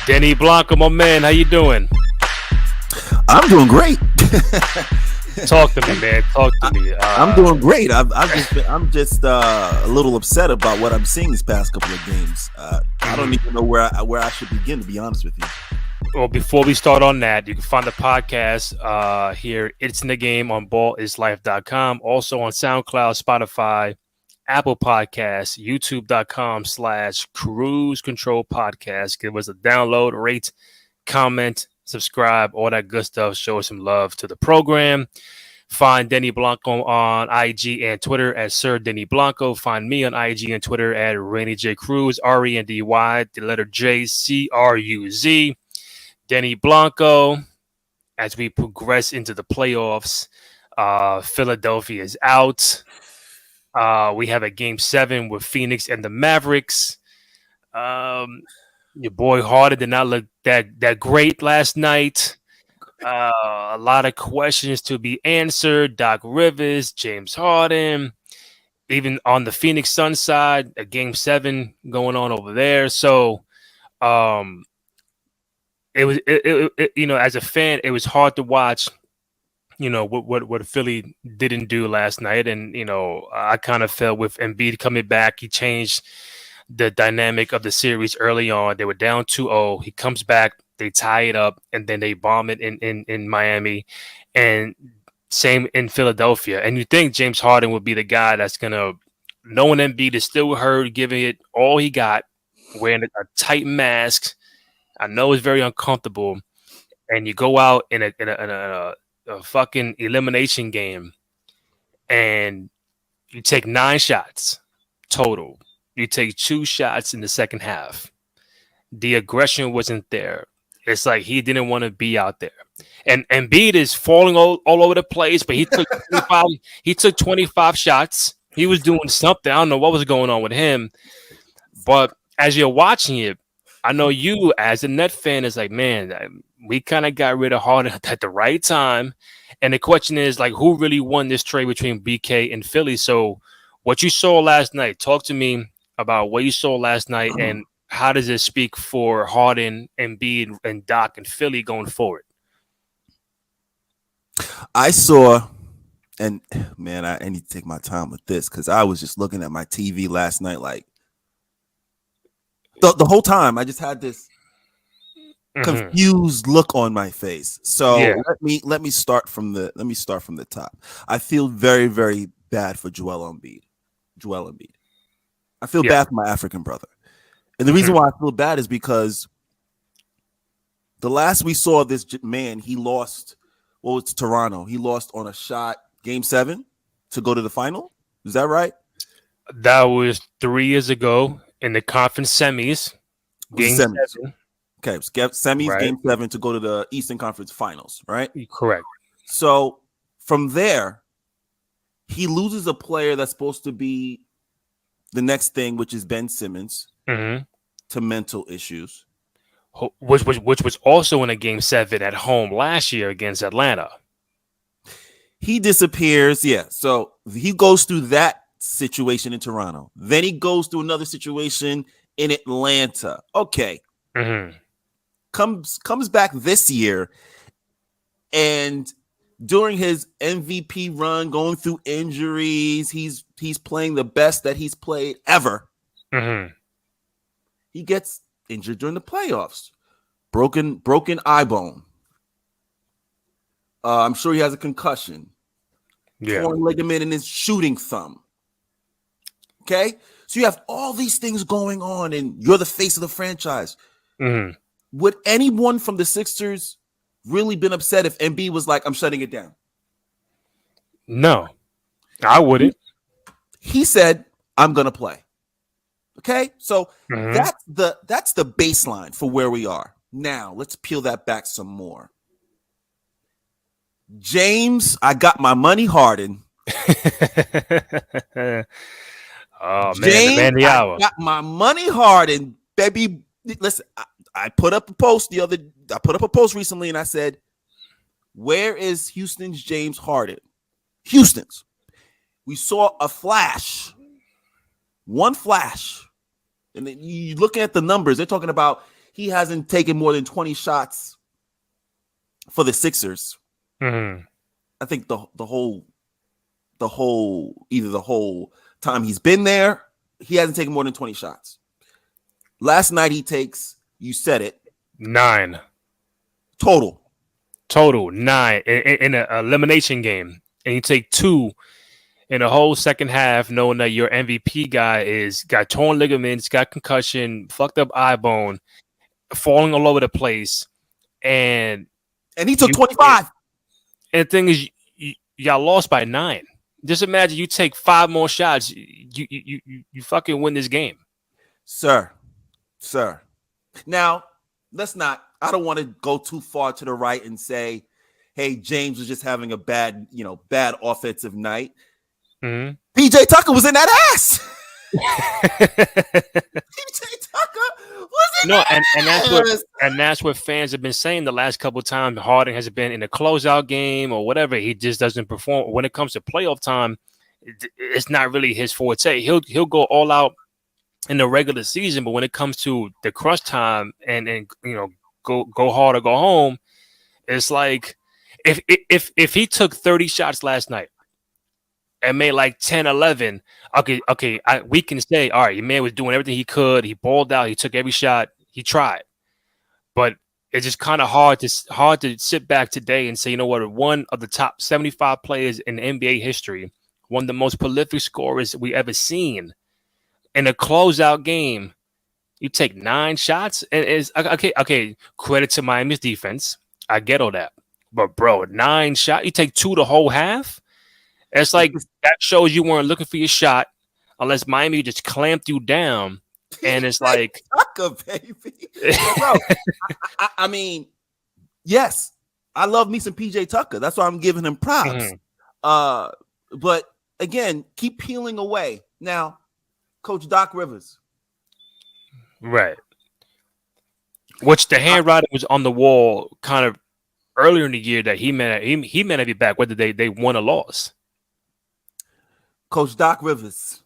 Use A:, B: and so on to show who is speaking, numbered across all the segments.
A: Denny Blanco, my man, how you doing?
B: I'm doing great.
A: Talk to me, man. Talk to me.
B: I'm doing great. I'm just a little upset about what I'm seeing these past couple of games. I don't even know where I should begin, to be honest with you.
A: Well, before we start on that, you can find the podcast here. It's in the game on ballislife.com. Also on SoundCloud, Spotify, Apple Podcasts, YouTube.com/Cruise Control Podcast. Give us a download, rate, comment, subscribe, all that good stuff. Show us some love to the program. Find Denny Blanco on IG and Twitter at Sir Denny Blanco. Find me on IG and Twitter at Rainy J Cruz, Rendy, the letter J Cruz. Denny Blanco, as we progress into the playoffs, Philadelphia is out. We have a game 7 with Phoenix and the Mavericks. Your boy Harden did not look that great last night. A lot of questions to be answered. Doc Rivers, James Harden, even on the Phoenix Suns side, a game 7 going on over there. So, it was as a fan, it was hard to watch. What Philly didn't do last night, and I kind of felt with Embiid coming back, he changed the dynamic of the series early on. They were down 2-0. He comes back, they tie it up, and then they bomb it in Miami, and same in Philadelphia. And you think James Harden would be the guy that's gonna, knowing Embiid is still hurt, giving it all he got, wearing a tight mask. I know it's very uncomfortable, and you go out in a fucking elimination game, and you take 9 shots total. You take 2 shots in the second half. The aggression wasn't there. It's like he didn't want to be out there. And Embiid is falling all over the place, but he took 25 shots. He was doing something. I don't know what was going on with him. But as you're watching it, I know you, as a Net fan, is like, man, we kind of got rid of Harden at the right time. And the question is, like, who really won this trade between BK and Philly? So what you saw last night, talk to me about what you saw last night, and how does it speak for Harden, Embiid, and Doc and Philly going forward?
B: I saw, and man, I need to take my time with this because I was just looking at my TV last night, like, the whole time I just had this confused look on my face. So yeah. let me start from the top. I feel very, very bad for Joel Embiid. I feel bad for my African brother. And the reason why I feel bad is because the last we saw this man, he lost. Well, it's Toronto. He lost on a shot, game 7, to go to the final. Is that right?
A: That was 3 years ago. In the conference semis, game 7.
B: Okay, semis, right. Game 7 to go to the Eastern Conference Finals, right?
A: Correct.
B: So from there, he loses a player that's supposed to be the next thing, which is Ben Simmons, to mental issues.
A: Which was also in a game 7 at home last year against Atlanta.
B: He disappears, yeah. So he goes through that situation in Toronto. Then he goes through another situation in Atlanta. Okay. Comes back this year, and during his MVP run, going through injuries, he's playing the best that he's played ever. He gets injured during the playoffs. Broken eye bone. I'm sure he has a concussion. Yeah. Torn ligament in his shooting thumb. Okay, so you have all these things going on, and you're the face of the franchise. Would anyone from the Sixers really been upset if Embiid was like, "I'm shutting it down"?
A: No, I wouldn't.
B: He said, "I'm gonna play." Okay, so that's the baseline for where we are now. Let's peel that back some more. James, I got my money Harden.
A: Oh man,
B: James,
A: the man of the hour.
B: I got my money Harden, baby. Listen, I put up a post recently, and I said, "Where is Houston's James Harden?" Houston's. We saw a flash, one flash, and then you look at the numbers. They're talking about he hasn't taken more than 20 shots for the Sixers.
A: Mm-hmm.
B: I think the whole time he's been there, he hasn't taken more than 20 shots. Last night he takes, you said it,
A: 9
B: total
A: 9 in an elimination game, and you take 2 in the whole second half, knowing that your MVP guy got torn ligaments, got concussion, fucked up eye bone, falling all over the place, and
B: he took 25.
A: And the thing is, y'all lost by 9. Just imagine you take 5 more shots, you fucking win this game,
B: sir. Now, let's not. I don't want to go too far to the right and say, "Hey, James was just having a bad offensive night."
A: Mm-hmm.
B: PJ Tucker was in that ass. PJ Tucker was in that ass.
A: And that's what fans have been saying the last couple of times. Harden has been in a closeout game or whatever. He just doesn't perform when it comes to playoff time. It's not really his forte. He'll go all out in the regular season, but when it comes to the crunch time and go hard or go home, it's like if he took 30 shots last night and made like 10, 11, okay, we can say, all right, your man was doing everything he could. He balled out. He took every shot. He tried. But it's just kind of hard to sit back today and say, you know what, one of the top 75 players in NBA history, one of the most prolific scorers we ever seen, in a closeout game, you take 9 shots, and it's okay. Credit to Miami's defense. I get all that, but bro, 9 shots. You take 2 the whole half. It's like that shows you weren't looking for your shot, unless Miami just clamped you down. And it's like,
B: Tucker, baby. Bro, I mean, yes, I love me some PJ Tucker. That's why I'm giving him props. Mm-hmm. But again, keep peeling away now. Coach Doc Rivers.
A: Right. Which the handwriting was on the wall kind of earlier in the year that he may not be back, whether they won or lost.
B: Coach Doc Rivers.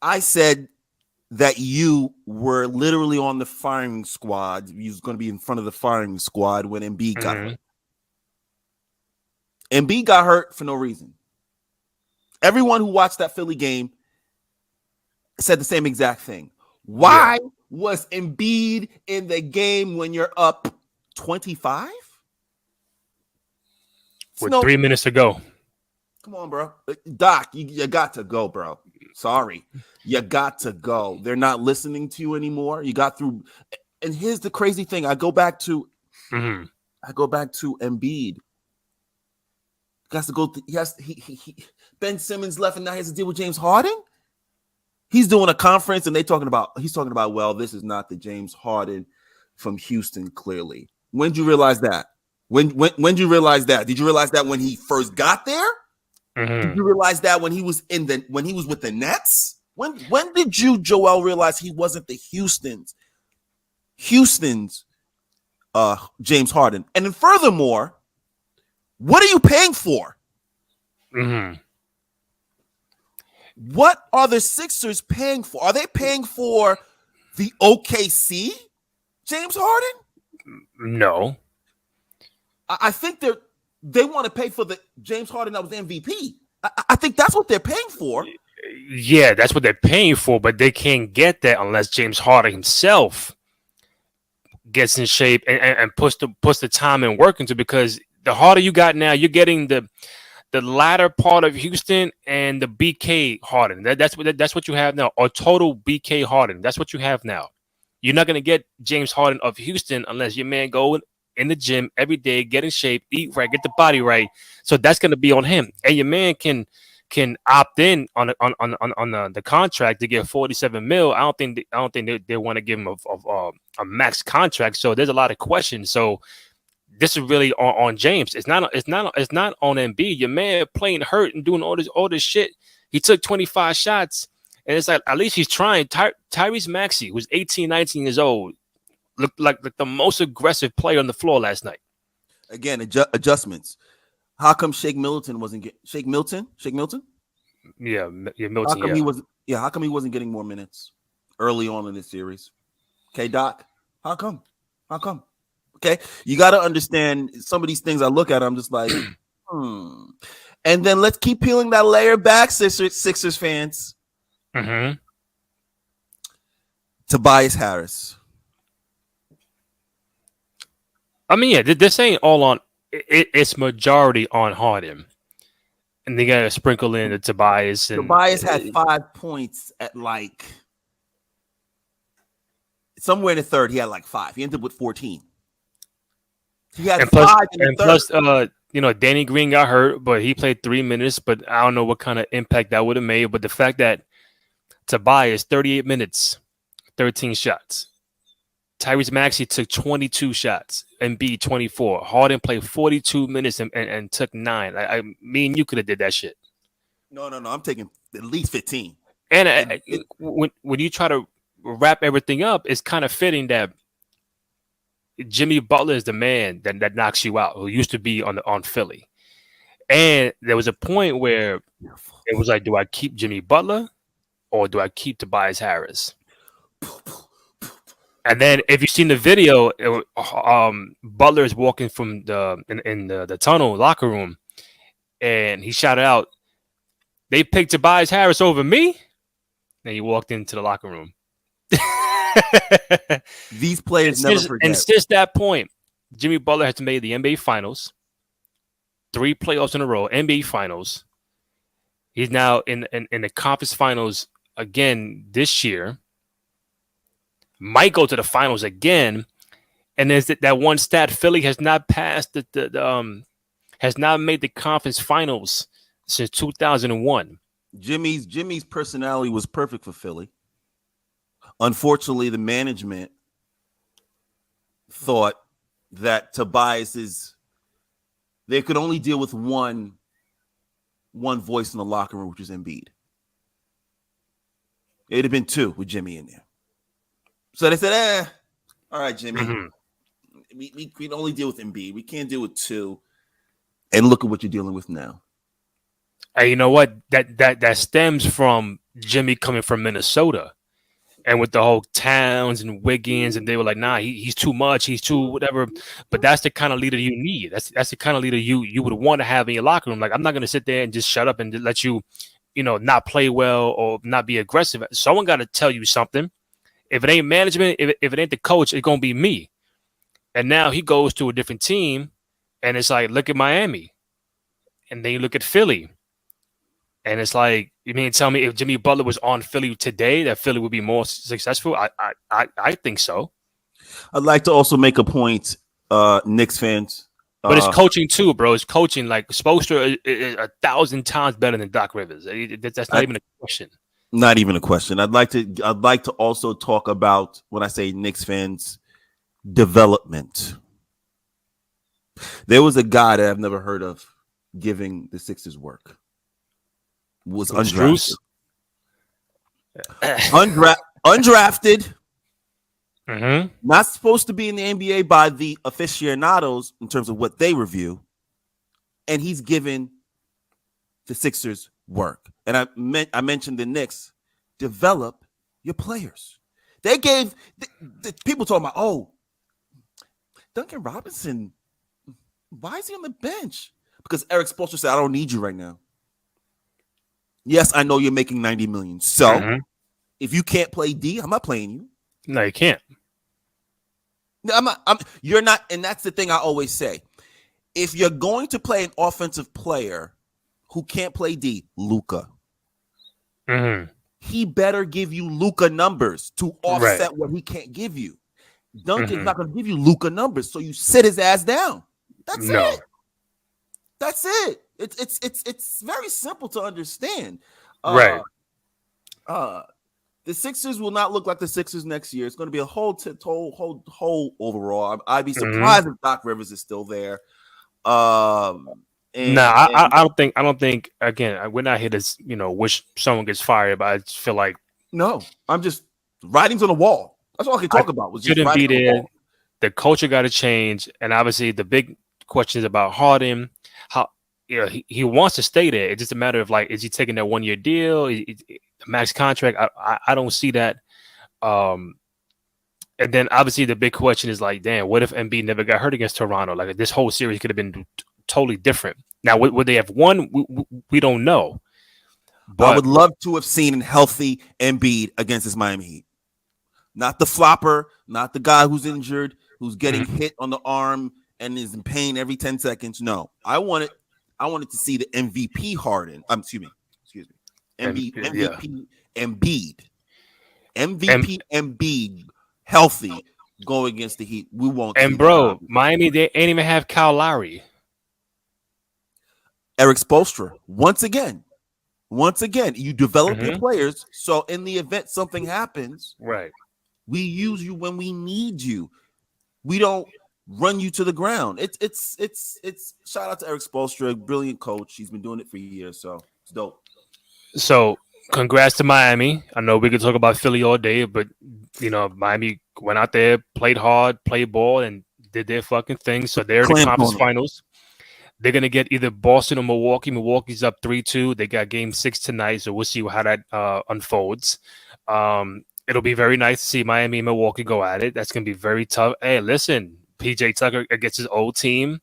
B: I said that you were literally on the firing squad. You was going to be in front of the firing squad when Embiid got hurt. Embiid got hurt for no reason. Everyone who watched that Philly game said the same exact thing. Why was Embiid in the game when you're up 25?
A: With 3 minutes to go.
B: Come on, bro. Doc, you got to go, bro. Sorry. You got to go. They're not listening to you anymore. You got through. And here's the crazy thing. I go back to Embiid. Has to go. Ben Simmons left, and now he has to deal with James Harden. He's doing a conference, and he's talking about. Well, this is not the James Harden from Houston. Clearly, when did you realize that? When did you realize that? Did you realize that when he first got there? Mm-hmm. Did you realize that when he was with the Nets? When did you, Joel, realize he wasn't the Houston's James Harden? And then furthermore, what are you paying for?
A: Mm-hmm.
B: What are the Sixers paying for? Are they paying for the OKC James Harden?
A: No.
B: I think they want to pay for the James Harden that was MVP. I think that's what they're paying for.
A: Yeah, that's what they're paying for, but they can't get that unless James Harden himself gets in shape and puts the time and work into, because the harder you got now, you're getting the latter part of Houston and the BK Harden. That's what you have now, or total BK Harden. That's what you have now. You're not going to get James Harden of Houston unless your man go in the gym every day, get in shape, eat right, get the body right. So that's going to be on him. And your man can opt in on the contract to get $47 million. I don't think they want to give him a max contract. So there's a lot of questions. So this is really on James. It's not on Embiid. Your man playing hurt and doing all this shit. He took 25 shots, and it's like at least he's trying. Tyrese Maxey, who's 18, 19 years old, looked like the most aggressive player on the floor last night.
B: Again, adjustments. How come Shake Milton wasn't getting Shake Milton?
A: Yeah, Milton.
B: How come he wasn't getting more minutes early on in this series? Okay, Doc. How come? How come? Okay, you got to understand some of these things. I look at, I'm just like, And then let's keep peeling that layer back, Sixers fans.
A: Mm-hmm.
B: Tobias Harris.
A: I mean, yeah, this ain't all on. It's majority on Harden, and they gotta sprinkle in the Tobias. And
B: Tobias had 5 points at like somewhere in the third. He had like 5. He ended up with 14. He had 5 in the third.
A: Plus, Danny Green got hurt, but he played 3 minutes. But I don't know what kind of impact that would have made. But the fact that Tobias 38 minutes, 13 shots. Tyrese Maxey took 22 shots. Embiid 24. Harden played 42 minutes and took 9. I mean, you could have did that shit.
B: No. I'm taking at least 15.
A: And when you try to wrap everything up, it's kind of fitting that Jimmy Butler is the man that knocks you out, who used to be on Philly. And there was a point where it was like, do I keep Jimmy Butler or do I keep Tobias Harris? And then if you've seen the video, Butler is walking from the tunnel locker room, and he shouted out, "They picked Tobias Harris over me." And he walked into the locker room.
B: These players never forget.
A: And since that point, Jimmy Butler has made the NBA Finals, 3 playoffs in a row, NBA Finals. He's now in the conference finals again this year. Might go to the finals again. And there's that one stat: Philly has not passed has not made the conference finals since 2001.
B: Jimmy's personality was perfect for Philly. Unfortunately, the management thought that they could only deal with one voice in the locker room, which was Embiid. It'd have been 2 with Jimmy in there. So they said, all right, Jimmy, we can only deal with Embiid. We can't deal with 2. And look at what you're dealing with now.
A: Hey, you know what? That stems from Jimmy coming from Minnesota. And with the whole Towns and Wiggins, and they were like, nah, he's too much. He's too whatever. But that's the kind of leader you need. That's the kind of leader you would want to have in your locker room. Like, I'm not going to sit there and just shut up and just let you, not play well or not be aggressive. Someone got to tell you something. If it ain't management, if it ain't the coach, it's going to be me. And now he goes to a different team, and it's like, look at Miami. And then you look at Philly. And it's like, you mean tell me if Jimmy Butler was on Philly today, that Philly would be more successful? I think so.
B: I'd like to also make a point, Knicks fans.
A: But it's coaching too, bro. It's coaching. Like, Spoelstra is 1,000 times better than Doc Rivers. That's not even a question.
B: Not even a question. I'd like to also talk about, when I say Knicks fans, development. There was a guy that I've never heard of giving the Sixers work. Was undrafted. Undrafted.
A: Mm-hmm.
B: Not supposed to be in the NBA by the aficionados in terms of what they review. And he's given the Sixers work. And I mentioned the Knicks. Develop your players. They gave the people talking about, Duncan Robinson, why is he on the bench? Because Eric Spoelstra said, I don't need you right now. Yes, I know you're making $90 million. So if you can't play D, I'm not playing you.
A: No, you can't.
B: You're not, and that's the thing I always say. If you're going to play an offensive player who can't play D, Luka.
A: Mm-hmm.
B: He better give you Luka numbers to offset what he can't give you. Duncan's not going to give you Luka numbers, so you sit his ass down. That's it. That's it. It's very simple to understand.
A: Right.
B: The Sixers will not look like the Sixers next year. It's going to be a whole overall. I'd be surprised if Doc Rivers is still there. I don't think. Again, we're not here to wish someone gets fired, but I just feel like I'm just writings on the wall. That's all I can talk about. Was just
A: shouldn't be there. The culture got to change, and obviously the big question is about Harden. How he wants to stay there. It's just a matter of like, is he taking that 1-year deal? Max contract? I don't see that. And then obviously the big question is like, damn, what if Embiid never got hurt against Toronto? Like this whole series could have been totally different. Now, would they have won? We don't know.
B: But I would love to have seen a healthy Embiid against this Miami Heat. Not the flopper, not the guy who's injured, who's getting hit on the arm and is in pain every 10 seconds. No, I wanted to see the MVP Harden. Excuse me. MVP Embiid healthy going against the Heat. We won't.
A: And bro, Miami, they ain't even have Kyle Lowry.
B: Eric Spoelstra. Once again, you develop your players. So in the event something happens,
A: right,
B: we use you when we need you. We don't run you to the ground. It's shout out to Eric Spoelstra, brilliant coach. He's been doing it for years, so it's dope.
A: So congrats to Miami. I know we could talk about Philly all day, but Miami went out there, played hard, played ball, and did their fucking thing. So they're in the conference finals. They're gonna get either Boston or Milwaukee. Milwaukee's up 3-2. They got Game 6 tonight, so we'll see how that unfolds. It'll be very nice to see Miami and Milwaukee go at it. That's gonna be very tough. Hey, listen, PJ Tucker against his old team.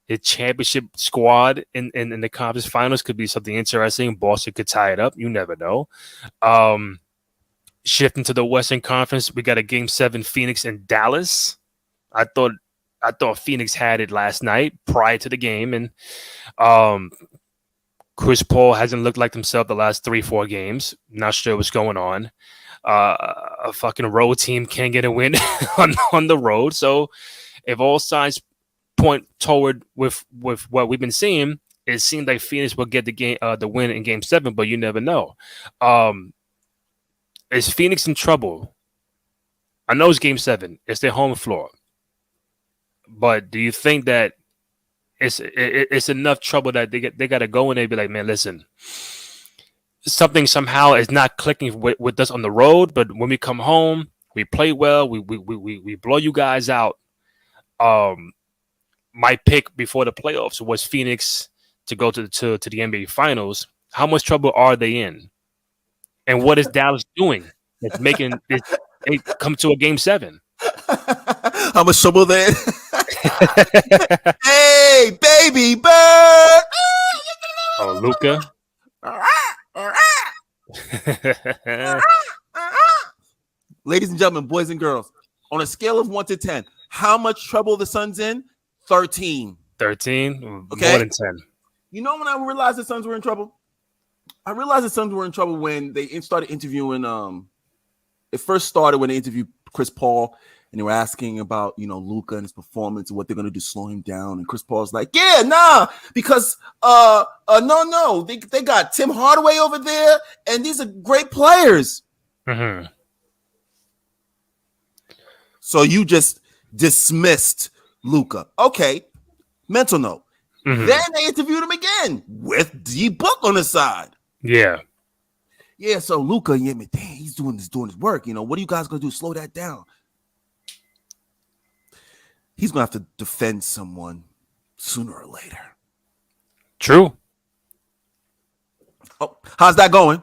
A: The championship squad in the conference finals could be something interesting. Boston could tie it up. You never know. Shifting to the Western Conference, we got a Game 7 Phoenix and Dallas. I thought Phoenix had it last night prior to the game, and Chris Paul hasn't looked like himself the last 3-4 games. Not sure what's going on. A fucking road team can't get a win on the road. So if all signs point toward with what we've been seeing, it seems like Phoenix will get the win in Game 7, but you never know. Is Phoenix in trouble? I know it's Game 7. It's their home floor. But do you think that it's enough trouble that they got to go in there and be like, man, listen, something somehow is not clicking with us on the road, but when we come home, we play well, we blow you guys out. My pick before the playoffs was Phoenix to go to the NBA Finals. How much trouble are they in? And what is Dallas doing? It's making it come to a Game 7.
B: How much trouble they in? Hey, baby bird!
A: Oh, Luka.
B: Ladies and gentlemen, boys and girls, on a scale of 1 to 10, how much trouble the Suns in? 13.
A: 13?
B: Okay.
A: More than 10.
B: You know when I realized the Suns were in trouble? I realized the Suns were in trouble when they started interviewing. It first started when they interviewed Chris Paul, and they were asking about, Luka and his performance and what they're going to do to slow him down. And Chris Paul's like, yeah, nah, because no, they got Tim Hardaway over there, and these are great players.
A: Mm-hmm.
B: So you just dismissed Luka. Okay, mental note. Mm-hmm. Then they interviewed him again with D-Book on the side.
A: Yeah.
B: Yeah, so Luka, yeah, man, dang, he's doing his work. What are you guys going to do? Slow that down. He's going to have to defend someone sooner or later.
A: True.
B: Oh, how's that going?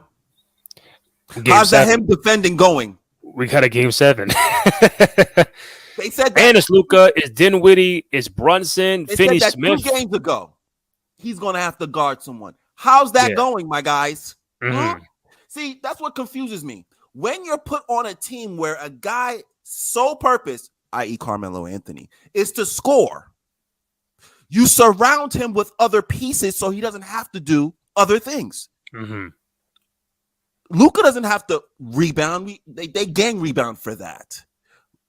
B: How's
A: 7.
B: that him defending going?
A: We got a Game 7.
B: They said that.
A: And it's Luka, it's Dinwiddie, it's Brunson, Finney-Smith.
B: 2 games ago, he's going to have to guard someone. How's that going, my guys? Mm-hmm. See, that's what confuses me. When you're put on a team where a guy sole purpose, i.e. Carmelo Anthony, is to score, you surround him with other pieces so he doesn't have to do other things.
A: Mm-hmm.
B: Luka doesn't have to rebound. They gang rebound for that.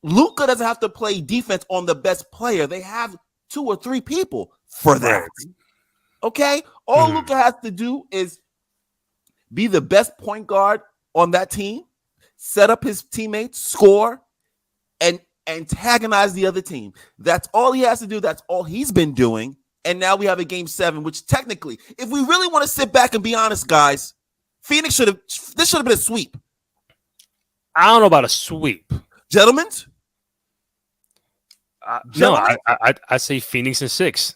B: Luka doesn't have to play defense on the best player. They have 2 or 3 people for that. Okay? All Luka has to do is be the best point guard on that team, set up his teammates, score, and antagonize the other team. That's all he has to do. That's all he's been doing. And now we have a Game 7, which technically, if we really want to sit back and be honest, guys, this should have been a sweep.
A: I don't know about a sweep.
B: Gentlemen?
A: No, I say Phoenix in 6.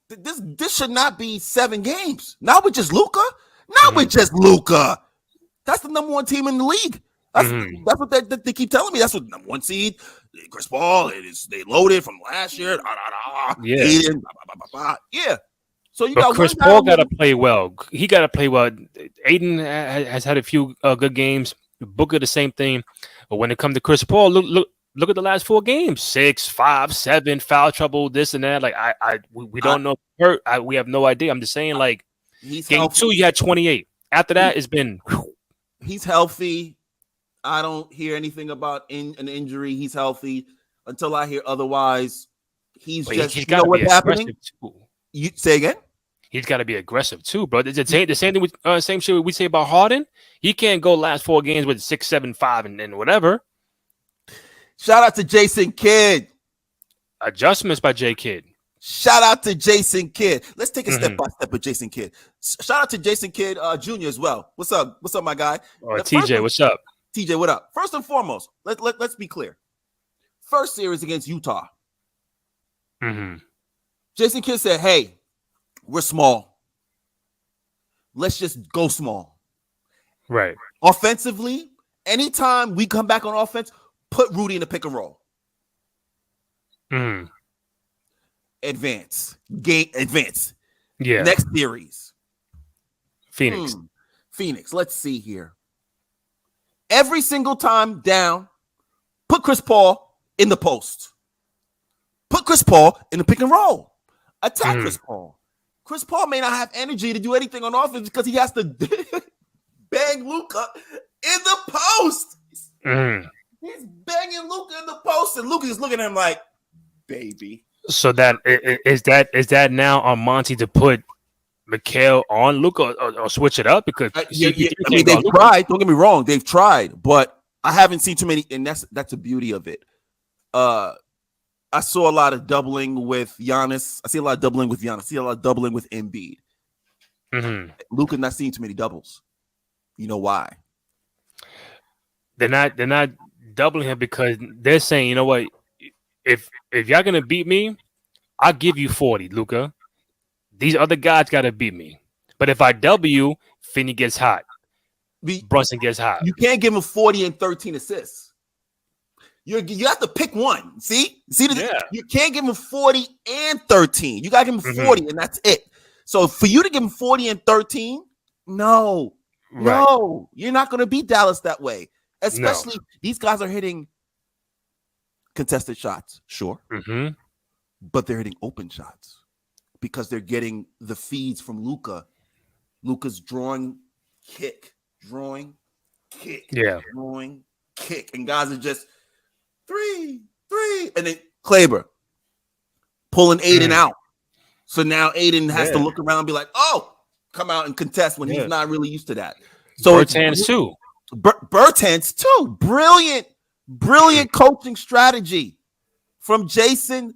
B: This should not be 7 games. Not with just Luka. Not with just Luka. That's the number 1 team in the league. That's what they keep telling me. That's what number 1 seed, Chris Paul. They loaded from last year.
A: Yeah.
B: Aiden, yeah. So you
A: but
B: got
A: Chris Paul got to play well. He got to play well. Aiden has had a few good games. Booker the same thing. But when it comes to Chris Paul, look at the last 4 games: 6, 5, 7, foul trouble, this and that. Like we don't know. We have no idea. I'm just saying, like game healthy. 2, you had 28. After that, it's been.
B: He's healthy. I don't hear anything about an injury. He's healthy until I hear otherwise. He's got to be
A: aggressive too.
B: You say again?
A: He's got to be aggressive too, bro. It's the same thing with same shit we say about Harden. He can't go last 4 games with 6, 7, 5, and whatever.
B: Shout out to Jason Kidd.
A: Adjustments by J Kidd.
B: Shout out to Jason Kidd. Let's take a step by step with Jason Kidd. Shout out to Jason Kidd Jr. as well. What's up? What's up, my guy?
A: TJ, what's up?
B: TJ, what up? First and foremost, let's be clear. First series against Utah. Jason Kidd said, hey, we're small. Let's just go small.
A: Right.
B: Offensively, anytime we come back on offense, put Rudy in the pick and roll. Advance. Yeah. Next series. Phoenix. Let's see here. Every single time down, put Chris Paul in the post. Put Chris Paul in the pick and roll. Attack Chris Paul. Chris Paul may not have energy to do anything on offense because he has to bang Luka in the post. He's banging Luka in the post, and Luka is looking at him like, baby.
A: So that is that now on Monty to put Mikal on Luka or switch it up? Because
B: I mean, they've tried. Don't get me wrong, they've tried, but I haven't seen too many, and that's the beauty of it. I saw a lot of doubling with Giannis. I see a lot of doubling with Giannis. I see a lot of doubling with Embiid. Luka not seeing too many doubles. You know why?
A: They're not doubling him because they're saying, you know what? If y'all gonna beat me, I'll give you 40, Luka. These other guys gotta beat me. But if I double you, Finney gets hot. Brunson gets hot.
B: You can't give him 40 and 13 assists. You have to pick one. See, you can't give him 40 and 13. You got to give him 40, and that's it. So for you to give him 40 and 13, no, you're not going to beat Dallas that way. Especially these guys are hitting contested shots, sure, but they're hitting open shots because they're getting the feeds from Luka. Luka's drawing, kick, drawing, kick, and guys are just. 3, and then Kleber pulling Aiden out. So now Aiden has to look around and be like, oh, come out and contest when he's not really used to that. So
A: Bertans too.
B: Bertans too. Brilliant coaching strategy from Jason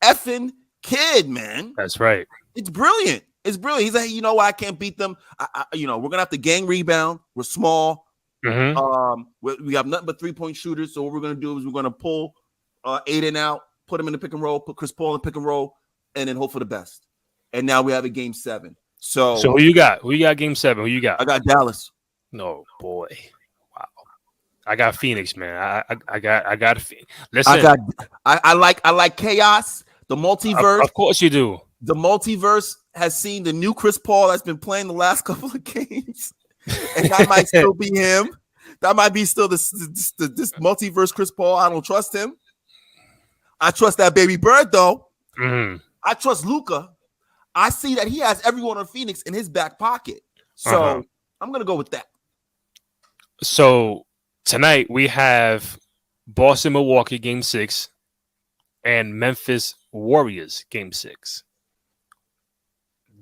B: effing Kidd, man.
A: That's right.
B: It's brilliant. He's like, you know what? I can't beat them. We're going to have to gang rebound. We're small. We have nothing but 3-point shooters. So what we're going to do is we're going to pull Aiden out, put him in the pick and roll, put Chris Paul in the pick and roll, and then hope for the best. And now we have a game 7. So
A: who you got? Who you got game 7? Who you got?
B: I got Dallas.
A: No, boy. Wow. I got Phoenix, man. I got listen.
B: I like chaos. The multiverse.
A: Of course you do.
B: The multiverse has seen the new Chris Paul that's been playing the last couple of games. And that might still be him. That might be still this multiverse Chris Paul. I don't trust him. I trust that baby bird, though. I trust Luka. I see that he has everyone on Phoenix in his back pocket. So I'm going to go with that.
A: So tonight we have Boston, Milwaukee, game 6, and Memphis Warriors, game 6.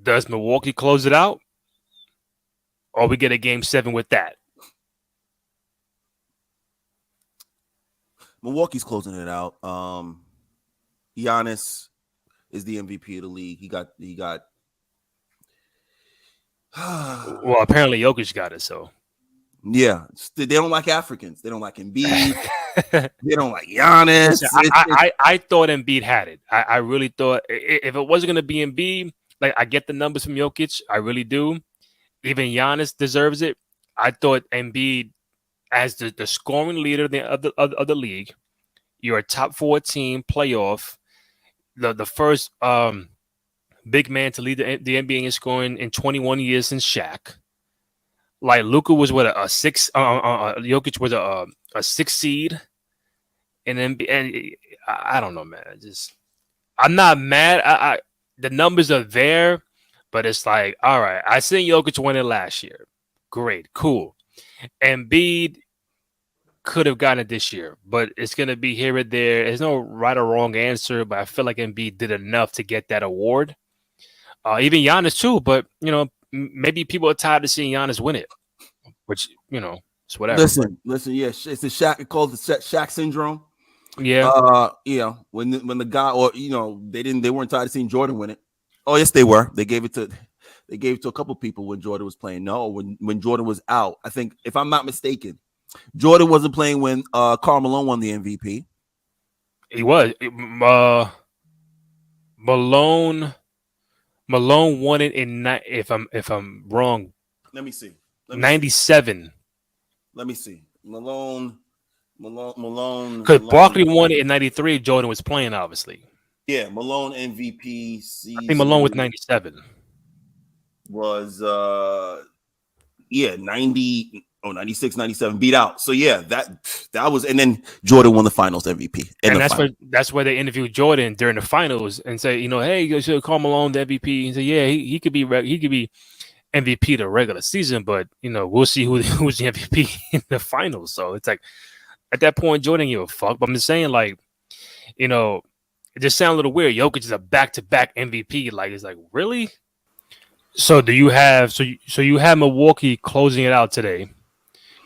A: Does Milwaukee close it out? Or we get a game 7 with that?
B: Milwaukee's closing it out. Giannis is the MVP of the league. He got
A: well, apparently Jokic got it, so.
B: Yeah. They don't like Africans. They don't like Embiid. They don't like Giannis.
A: I thought Embiid had it. I really thought if it wasn't going to be Embiid, like I get the numbers from Jokic. I really do. Even Giannis deserves it. I thought Embiid as the scoring leader of the league. You're a top 4 team playoff. The first big man to lead the NBA in scoring in 21 years since Shaq. Like Luka was what a six. Jokic was a 6 seed, and then I don't know, man. I'm not mad. The numbers are there, but it's like, all right. I seen Jokic win it last year. Great, cool. Embiid could have gotten it this year, but it's gonna be here or there. There's no right or wrong answer, but I feel like Embiid did enough to get that award. Even Giannis too, but maybe people are tired of seeing Giannis win it, which it's whatever.
B: Listen. Yeah, it's the Shaq. It calls the Shaq syndrome.
A: Yeah.
B: When the guy, or they weren't tired of seeing Jordan win it. Oh yes, they were. They gave it to a couple people when Jordan was playing. No, when Jordan was out, I think, if I'm not mistaken, Jordan wasn't playing when Karl Malone won the MVP.
A: He was. Malone won it in, if I'm wrong.
B: Let me see.
A: 97.
B: Let me see. Malone.
A: Because Barkley won it in 93. Jordan was playing, obviously.
B: Yeah, Malone MVP season.
A: I think Malone was 97.
B: Was 90. 96, 97 beat out. So yeah, that was, and then Jordan won the Finals MVP.
A: And that's where they interviewed Jordan during the finals and say, hey, you should call Malone the MVP. He said, yeah, he could be MVP the regular season, but we'll see who's the MVP in the finals. So it's like, at that point, Jordan gave a fuck. But I'm just saying, like, it just sounds a little weird. Jokic is a back-to-back MVP. Like, it's like, really? So do you have you have Milwaukee closing it out today?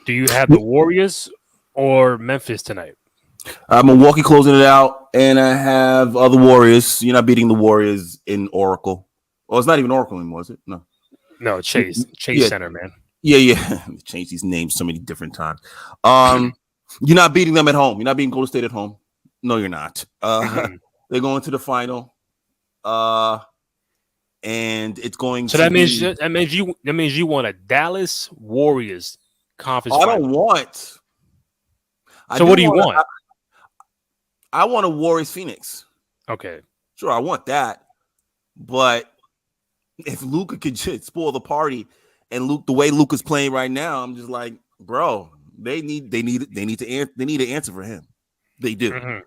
A: Do you have the Warriors or Memphis tonight?
B: Milwaukee closing it out, and I have the Warriors. You're not beating the Warriors in Oracle. Well, it's not even Oracle anymore, is it? No,
A: Chase Center, man.
B: Yeah. Change these names so many different times. You're not beating them at home. You're not beating Golden State at home. No, you're not. They're going to the final. And it's going.
A: So that means you want a Dallas Warriors conference.
B: I don't want.
A: So what do you want?
B: I want a Warriors Phoenix.
A: Okay.
B: Sure, I want that. But if Luka could just spoil the party, and the way Luka's playing right now, I'm just like, bro, they need an answer for him. They do. Mm-hmm.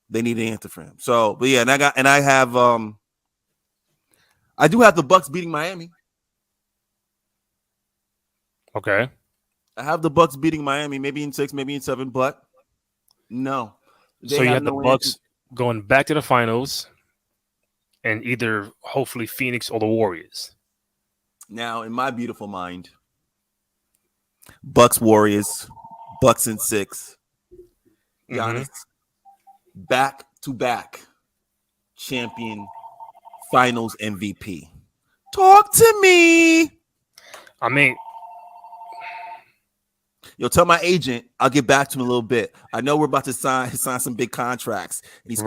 B: They need an answer for him. So, but yeah, I do have the Bucks beating Miami.
A: Okay.
B: I have the Bucks beating Miami, maybe in 6, maybe in 7, but no.
A: So you have the Bucks going back to the finals, and either hopefully Phoenix or the Warriors.
B: Now, in my beautiful mind, Bucks Warriors, Bucks in 6, Giannis, back-to-back champion, Finals MVP. Talk to me.
A: I mean,
B: tell my agent I'll get back to him a little bit. I know we're about to sign some big contracts, and he's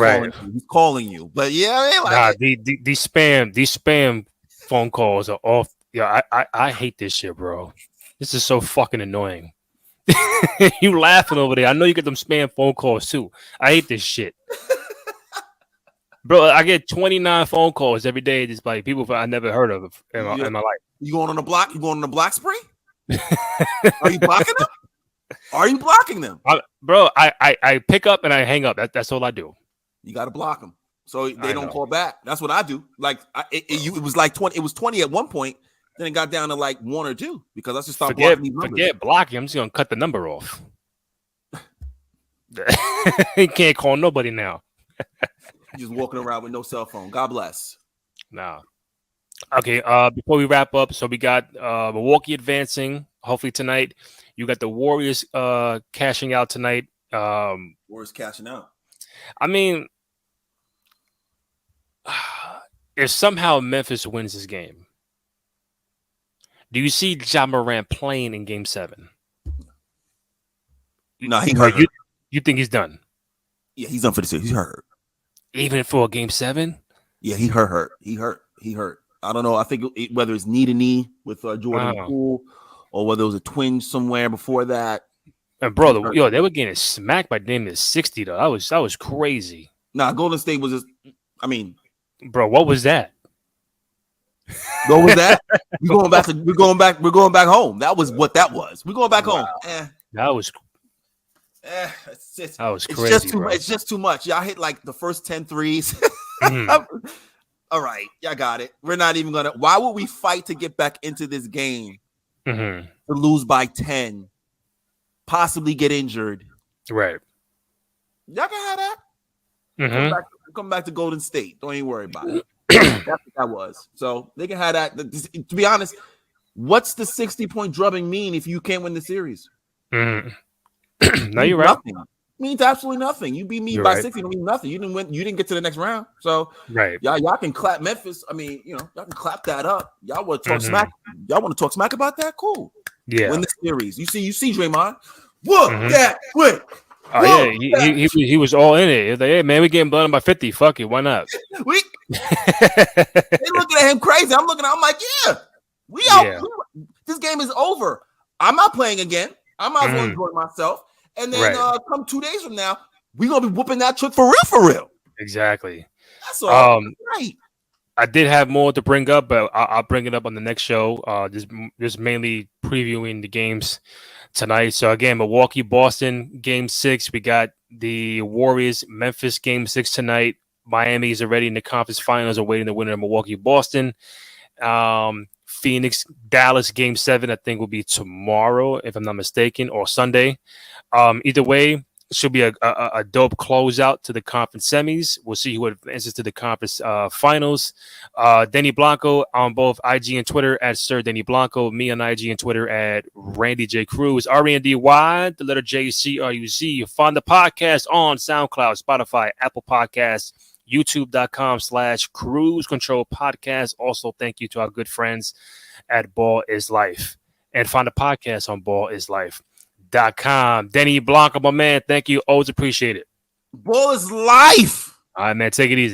B: calling you. But yeah,
A: these spam phone calls are off. Yeah, I hate this shit, bro. This is so fucking annoying. You laughing over there? I know you get them spam phone calls too. I hate this shit. Bro, I get 29 phone calls every day, just like people I never heard of in my life.
B: You going on the block? You going on the block spree? Are you blocking them? Are you blocking them?
A: Bro, I pick up and I hang up. That's all I do.
B: You got to block them so they don't call back. That's what I do. Like it was like 20. It was 20 at one point. Then it got down to like 1 or 2 because I just stopped blocking these numbers.
A: Forget blocking. I'm just gonna cut the number off. He can't call nobody now.
B: Just walking around with no cell phone. God bless.
A: Nah. Okay. Before we wrap up, so we got Milwaukee advancing. Hopefully tonight. You got the Warriors cashing out tonight.
B: Warriors cashing out.
A: I mean, if somehow Memphis wins this game, do you see Ja Morant playing in Game 7?
B: No, he hurt.
A: You think he's done?
B: Yeah, he's done for the season. He's hurt.
A: Even for a Game 7?
B: Yeah, he hurt. He hurt. I don't know. I think whether it's knee to knee with Jordan Poole, or whether it was a twinge somewhere before that.
A: And bro, they were getting smacked by damn near 60 though. That was crazy.
B: Nah, Golden State was just. I mean,
A: bro, what was that?
B: What was that? We're going back home. That was what that was. We're going back home.
A: That was.
B: That was crazy. It's just too much. Y'all hit like the first 10 threes. All right, y'all got it. We're not even gonna. Why would we fight to get back into this game to lose by 10, possibly get injured?
A: Right.
B: Y'all can have that. Come back to Golden State. Don't even worry about it. That's what that was. So they can have that. To be honest, what's the 60-point drubbing mean if you can't win the series?
A: No, you're right.
B: Nothing. Means absolutely nothing. You beat me by 60, don't mean nothing. You didn't win. You didn't get to the next round. So y'all can clap Memphis. I mean, y'all can clap that up. Y'all want to talk smack? Y'all want to talk smack about that? Cool.
A: Yeah.
B: Win the series. You see, Draymond. Whoop that quick.
A: Oh yeah, he was all in it. He was like, hey man, we getting blown by 50. Fuck it, why not?
B: They looking at him crazy. I'm like, yeah, we out. This game is over. I'm not playing again. I might as well enjoy myself. And then come 2 days from now, we're gonna be whooping that trick for real.
A: Exactly.
B: That's all right.
A: I did have more to bring up, but I'll bring it up on the next show. Just mainly previewing the games tonight. So again, Milwaukee, Boston, Game 6. We got the Warriors, Memphis, Game 6 tonight. Miami is already in the conference finals, awaiting the winner of Milwaukee, Boston. Phoenix, Dallas, Game 7. I think will be tomorrow, if I'm not mistaken, or Sunday. Either way, it should be a dope closeout to the conference semis. We'll see who advances to the conference finals. Denny Blanco on both IG and Twitter at Sir Denny Blanco. Me on IG and Twitter at Randy J. Cruz. RENDY, the letter JCRUZ. You find the podcast on SoundCloud, Spotify, Apple Podcasts, YouTube.com/Cruise Control Podcast. Also, thank you to our good friends at Ball is Life. And find the podcast on ballislife.com. Denny Blanco, my man, thank you. Always appreciate it.
B: Ball is life.
A: All right, man. Take it easy.